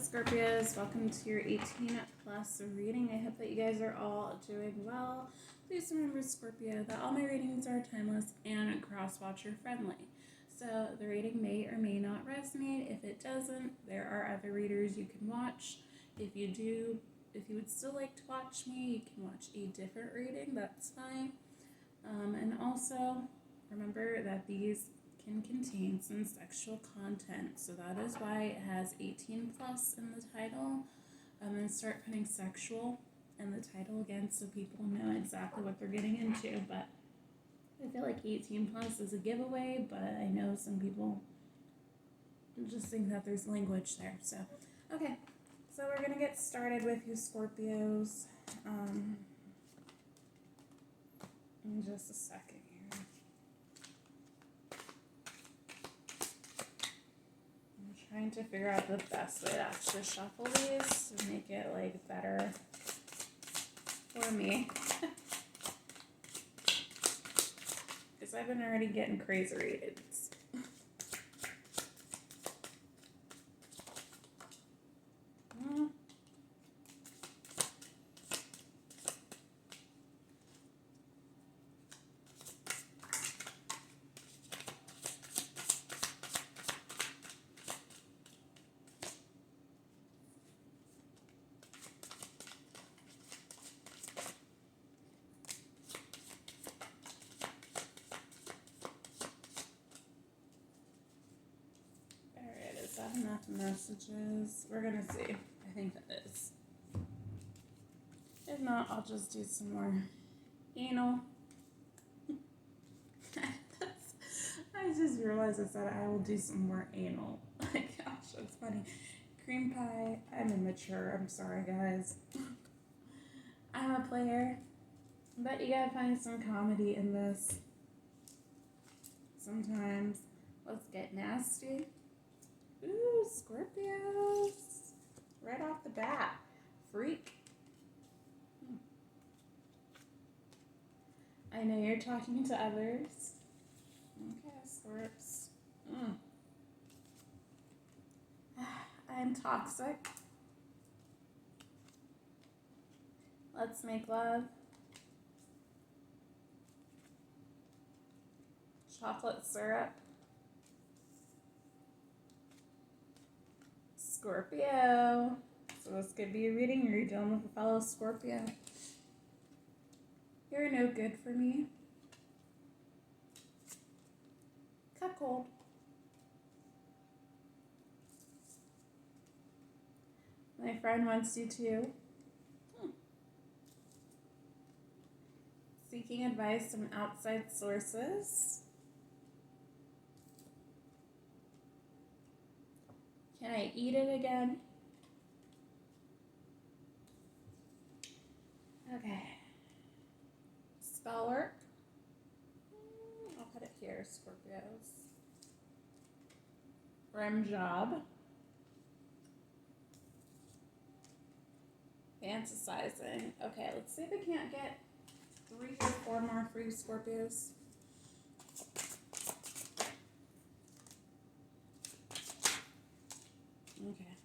Scorpios, welcome to your 18 plus reading. I hope that you guys are all doing well. Please remember, Scorpio, that all my readings are timeless and cross-watcher friendly. So the reading may or may not resonate. If it doesn't, there are other readers you can watch. If you would still like to watch me, you can watch a different reading, that's fine. And also, remember that these can contain some sexual content, so that is why it has 18 plus in the title. And start putting sexual in the title again so people know exactly what they're getting into. But I feel like 18 plus is a giveaway, but I know some people just think that there's language there. So okay, so we're gonna get started with you Scorpios in just a second here. Trying to figure out the best way to actually shuffle these to make it like better for me. Because I've been already getting crazy readings. Is that enough messages? We're gonna see. I think that is. If not, I'll just do some more anal. I just realized I said I will do some more anal. Oh my gosh, that's funny. Cream pie. I'm immature. I'm sorry, guys. I'm a player. But you gotta find some comedy in this. Sometimes. Let's get nasty. Ooh, Scorpios. Right off the bat. Freak. I know you're talking to others. Okay, Scorps. I'm toxic. Let's make love. Chocolate syrup. Scorpio. So this could be a reading where you're dealing with a fellow Scorpio. You're no good for me. Cuckold. My friend wants you to. Seeking advice from outside sources. Can I eat it again? Okay. Spell work. I'll put it here, Scorpios. Rim job. Fantasizing. Okay, let's see if we can't get 3 or 4 more free Scorpios. Okay,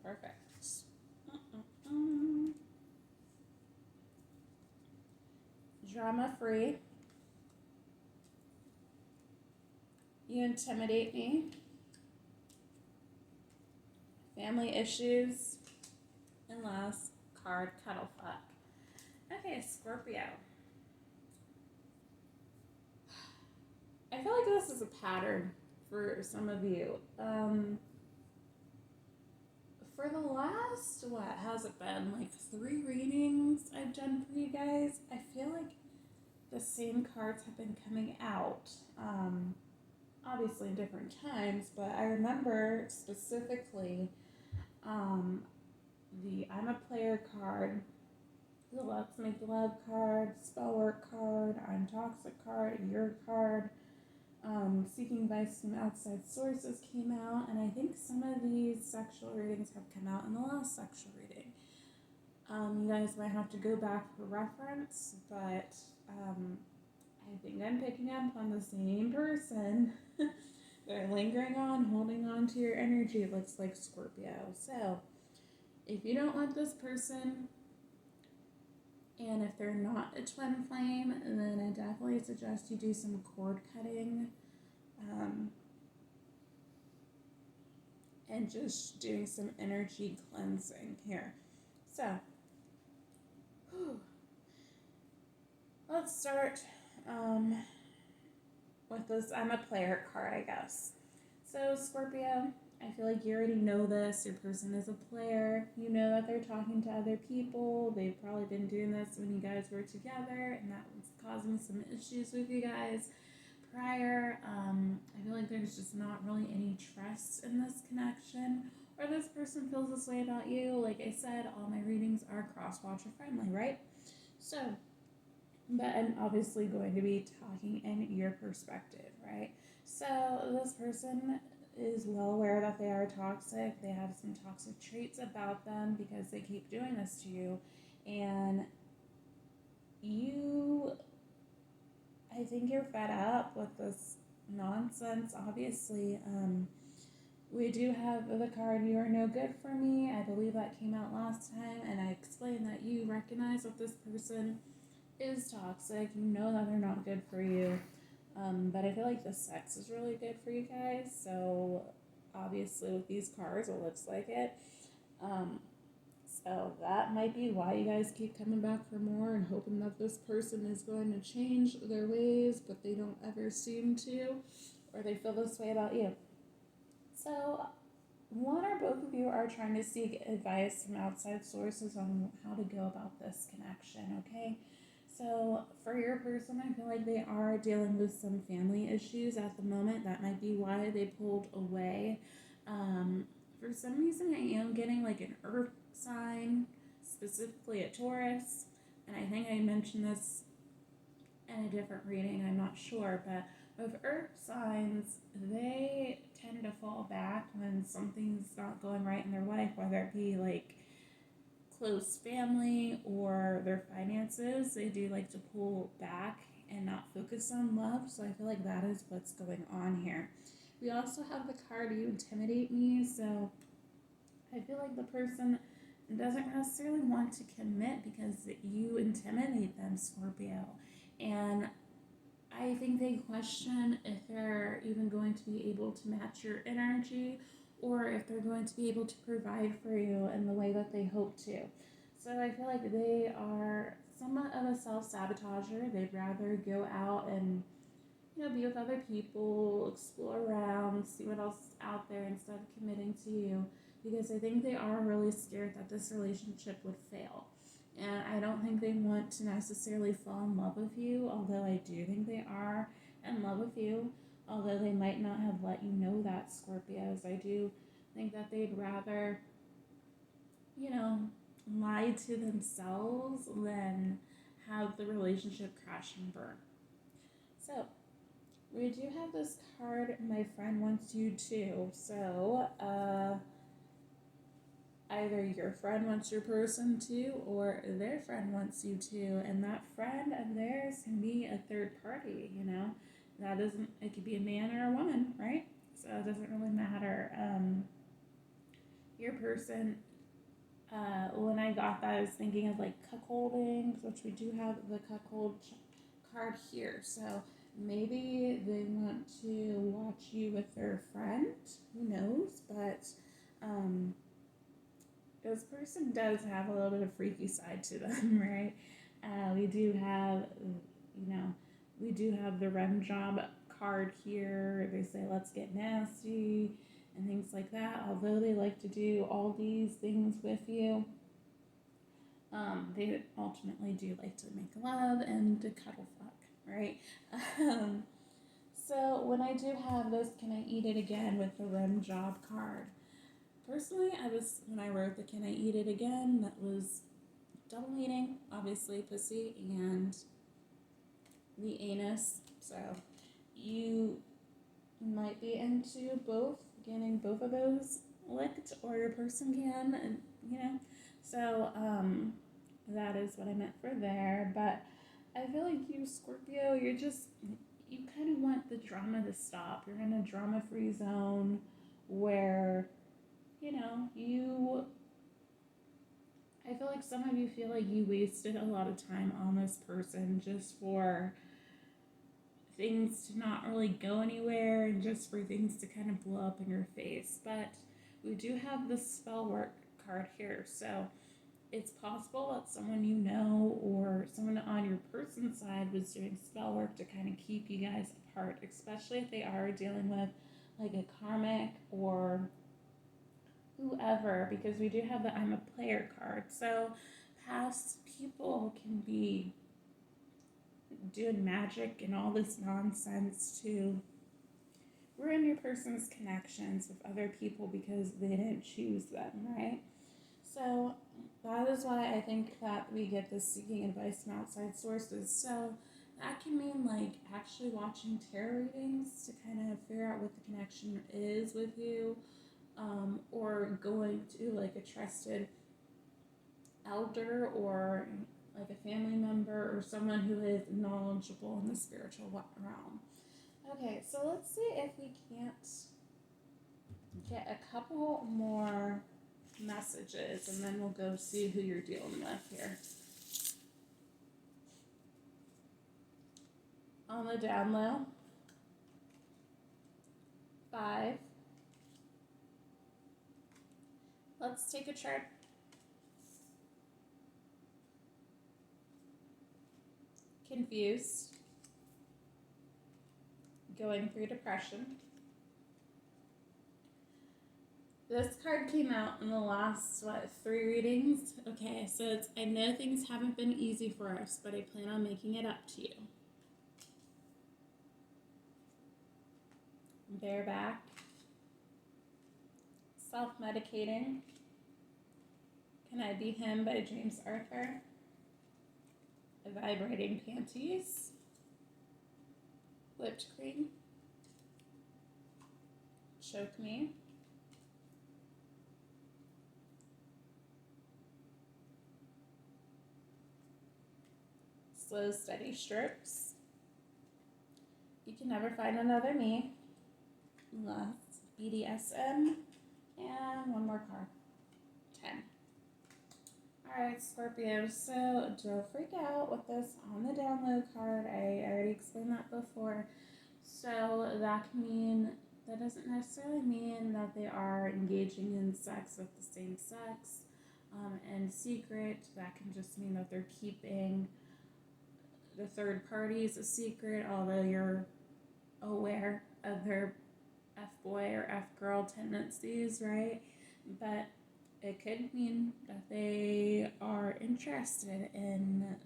perfect. Drama free. You intimidate me. Family issues. And last card, cuddle fuck. Okay, Scorpio. I feel like this is a pattern for some of you. For the last, what has it been, like 3 readings I've done for you guys, I feel like the same cards have been coming out. Obviously in different times, but I remember specifically the I'm a player card, the Let's Make Love card, Spell Work card, I'm Toxic card, Your card, Seeking Advice from Outside Sources came out, and I think some of these sexual readings have come out in the last sexual reading. You guys might have to go back for reference, but I think I'm picking up on the same person They're lingering on, holding on to your energy, it looks like, Scorpio. So, if you don't want this person, and if they're not a twin flame, then I definitely suggest you do some cord cutting, um, and just doing some energy cleansing here. So, whew, let's start with this I'm a player card, I guess. So, Scorpio, I feel like you already know this. Your person is a player. You know that they're talking to other people. They've probably been doing this when you guys were together, and that was causing some issues with you guys prior. I feel like there's just not really any trust in this connection, or this person feels this way about you. Like I said, all my readings are cross-watcher friendly, right? So, but I'm obviously going to be talking in your perspective, right? So this person is well aware that they are toxic. They have some toxic traits about them because they keep doing this to you. And you, I think you're fed up with this nonsense, obviously. We do have the card, You Are No Good For Me. I believe that came out last time, and I explained that you recognize that this person is toxic. You know that they're not good for you. But I feel like the sex is really good for you guys. So obviously with these cards, it looks like it. So that might be why you guys keep coming back for more and hoping that this person is going to change their ways, but they don't ever seem to, or they feel this way about you. So one or both of you are trying to seek advice from outside sources on how to go about this connection, okay? So for your person, I feel like they are dealing with some family issues at the moment. That might be why they pulled away. For some reason, I am getting like an earth sign, specifically a Taurus. And I think I mentioned this in a different reading, I'm not sure. But with earth signs, they tend to fall back when something's not going right in their life, whether it be like close family or their finances. They do like to pull back and not focus on love. So I feel like that is what's going on here. We also have the card You Intimidate Me. So I feel like the person doesn't necessarily want to commit because you intimidate them, Scorpio. And I think they question if they're even going to be able to match your energy, or if they're going to be able to provide for you in the way that they hope to. So I feel like they are somewhat of a self-sabotager. They'd rather go out and be with other people, explore around, see what else is out there instead of committing to you, because I think they are really scared that this relationship would fail. And I don't think they want to necessarily fall in love with you, although I do think they are in love with you, although they might not have let you know that, Scorpios. I do think that they'd rather, lie to themselves than have the relationship crash and burn. So, we do have this card, My Friend Wants You To. So, either your friend wants your person to, or their friend wants you to, and that friend of theirs can be a third party, That isn't, it could be a man or a woman, right? So it doesn't really matter. Your person, when I got that, I was thinking of like cuckolding, which we do have the cuckold card here. So maybe they want to watch you with their friend, who knows, but this person does have a little bit of freaky side to them, right? We do have, we do have the REM job card here. They say, let's get nasty and things like that. Although they like to do all these things with you, they ultimately do like to make love and to cuddle fuck, right? So when I do have this, Can I Eat It Again with the REM job card? Personally, when I wrote the Can I Eat It Again, that was double meaning, obviously, pussy and the anus. So you might be into both, getting both of those licked, or your person can, and So that is what I meant for there. But I feel like you, Scorpio, you kind of want the drama to stop. You're in a drama-free zone where, I feel like some of you feel like you wasted a lot of time on this person just for things to not really go anywhere and just for things to kind of blow up in your face. But we do have the spell work card here, so it's possible that someone you know or someone on your person's side was doing spell work to kind of keep you guys apart, especially if they are dealing with like a karmic or whoever, because we do have the I'm a player card. So past people can be doing magic and all this nonsense to ruin your person's connections with other people because they didn't choose them, right? So that is why I think that we get this seeking advice from outside sources. So that can mean like actually watching tarot readings to kind of figure out what the connection is with you, or going to like a trusted elder or like a family member or someone who is knowledgeable in the spiritual realm. Okay, so let's see if we can't get a couple more messages and then we'll go see who you're dealing with here. On the down low, 5. Let's take a chart. Confused. Going through depression. This card came out in the last, 3 readings? Okay, so it's, I know things haven't been easy for us, but I plan on making it up to you. Bareback. Self-medicating. Can I Be Him by James Arthur. Vibrating panties. Whipped cream. Choke me. Slow, steady strokes. You Can Never Find Another Me. Last, BDSM. And one more card. 10. Alright, Scorpio, so don't freak out with this on the download card. I already explained that before. So that doesn't necessarily mean that they are engaging in sex with the same sex and secret. That can just mean that they're keeping the third parties a secret, although you're aware of their F-boy or F-girl tendencies, right? But it could mean that they are interested in,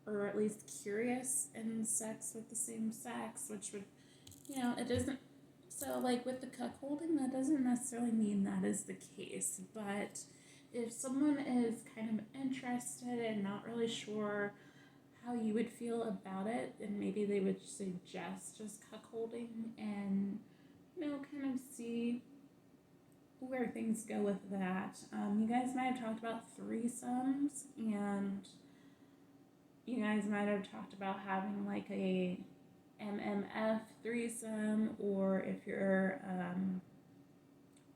or at least curious in sex with the same sex, which would, it doesn't, so like with the cuckolding, that doesn't necessarily mean that is the case, but if someone is kind of interested and not really sure how you would feel about it, then maybe they would suggest just cuckolding and, kind of see where things go with that. You guys might have talked about threesomes, and you guys might have talked about having like a MMF threesome, or if you're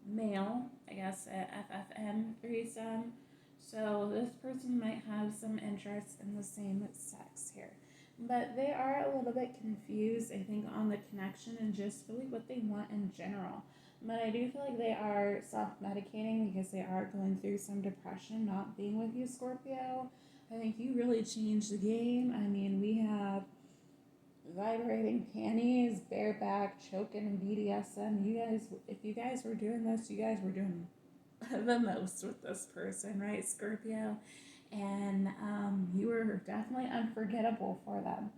male, I guess a FFM threesome. So this person might have some interest in the same sex here. But they are a little bit confused, I think, on the connection and just really what they want in general. But I do feel like they are self-medicating because they are going through some depression not being with you, Scorpio. I think you really changed the game. I mean, we have vibrating panties, bareback, choking, and BDSM. You guys, if you guys were doing this, you guys were doing the most with this person, right, Scorpio? And you were definitely unforgettable for them.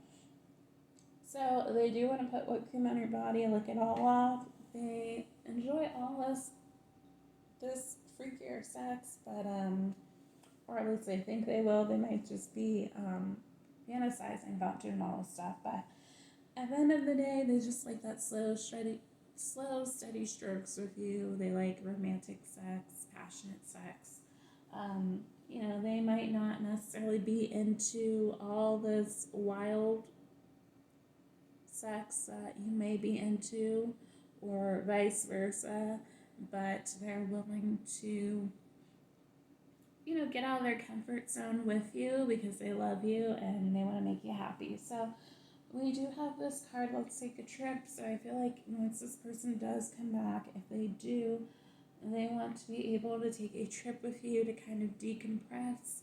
So they do want to put whipped cream on your body, lick it all off. They enjoy all this freakier sex, but or at least they think they will. They might just be fantasizing about doing all this stuff, but at the end of the day, they just like that slow, steady strokes with you. They like romantic sex, passionate sex. They might not necessarily be into all this wild sex that you may be into, or vice versa, but they're willing to, get out of their comfort zone with you because they love you and they want to make you happy. So we do have this card, let's take a trip. So I feel like once this person does come back, if they do, they want to be able to take a trip with you to kind of decompress,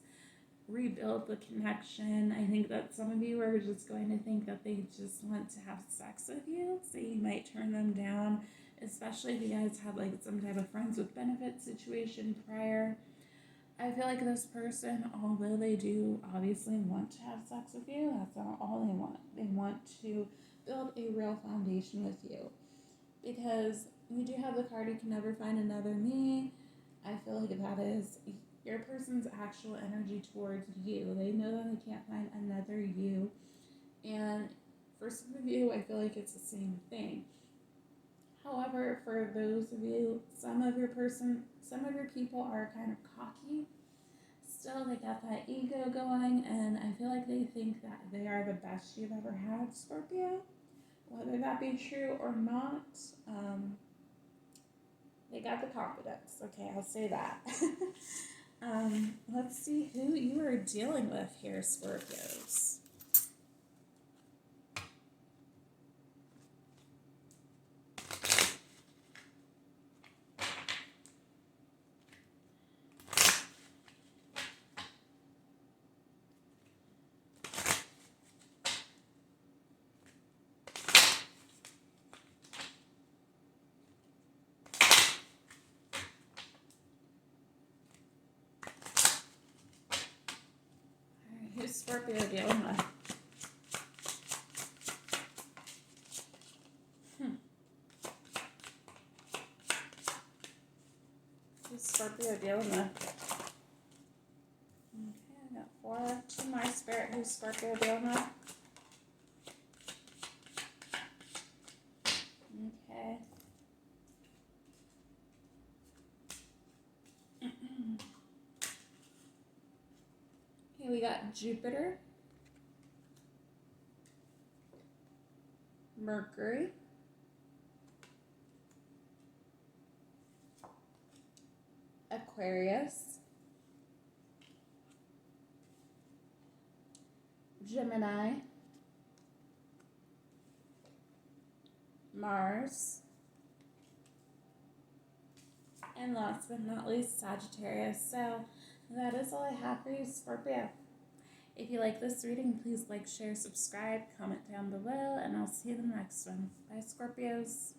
rebuild the connection. I think that some of you are just going to think that they just want to have sex with you, so you might turn them down, especially if you guys had like some type of friends with benefits situation prior. I feel like this person, although they do obviously want to have sex with you, that's not all they want. They want to build a real foundation with you. Because we do have the card, you can never find another me. I feel like that is your person's actual energy towards you. They know that they can't find another you. And for some of you, I feel like it's the same thing. However, for those of you, some of your people are kind of cocky. Still, they got that ego going, and I feel like they think that they are the best you've ever had, Scorpio. Whether that be true or not, they got the confidence. Okay, I'll say that. Let's see who you are dealing with here, Scorpios. Who's Scorpio dealing with? Who's Scorpio dealing with? Okay, I got 4 left to my spirit. Who's Scorpio dealing with? Okay. Okay, we got Jupiter, Mercury, Aquarius, Gemini, Mars, and last but not least, Sagittarius. So that is all I have for you, Scorpio. If you like this reading, please like, share, subscribe, comment down below, and I'll see you in the next one. Bye, Scorpios.